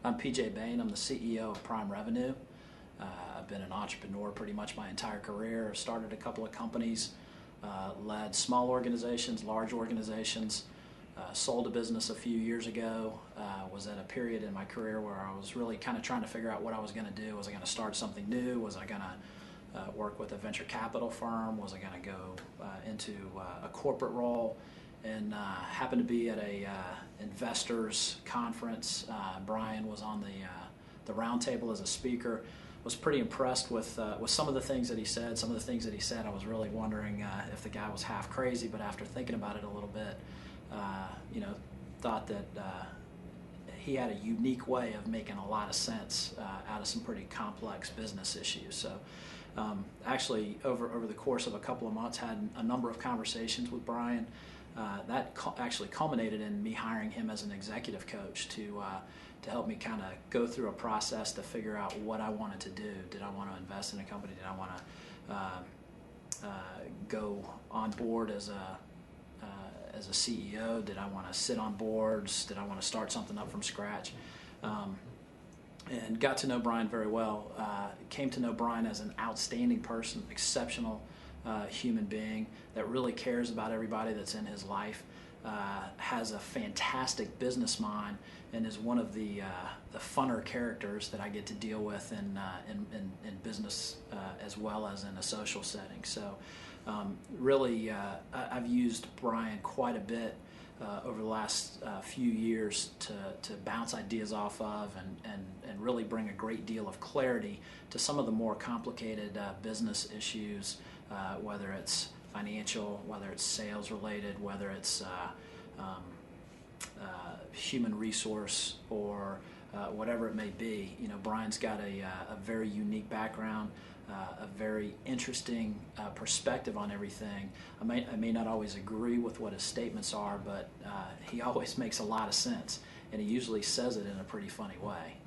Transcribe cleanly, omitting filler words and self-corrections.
I'm PJ Bain. I'm the CEO of Prime Revenue. I've been an entrepreneur pretty much my entire career. I've started a couple of companies, led small organizations, large organizations, sold a business a few years ago, was at a period in my career where I was really kind of trying to figure out what I was going to do. Was I going to start something new? Was I going to work with a venture capital firm? Was I going to go into a corporate role? And happened to be at a investors conference. Brian was on the roundtable as a speaker. Was pretty impressed with some of the things that he said. Some of the things that he said, I was really wondering if the guy was half crazy. But after thinking about it a little bit, thought that he had a unique way of making a lot of sense out of some pretty complex business issues. So actually over the course of a couple of months had a number of conversations with Brian. That actually culminated in me hiring him as an executive coach to help me kind of go through a process to figure out what I wanted to do. Did I want to invest in a company? Did I want to go on board as a CEO? Did I want to sit on boards? Did I want to start something up from scratch? And got to know Brian very well. Came to know Brian as an outstanding person, exceptional human being that really cares about everybody that's in his life. Has a fantastic business mind and is one of the funner characters that I get to deal with in business as well as in a social setting. So really I've used Brian quite a bit over the last few years to bounce ideas off of and really bring a great deal of clarity to some of the more complicated business issues, whether it's financial, whether it's sales related, whether it's human resource or whatever it may be. Brian's got a very unique background, a very interesting perspective on everything. I may not always agree with what his statements are, but he always makes a lot of sense, and he usually says it in a pretty funny way.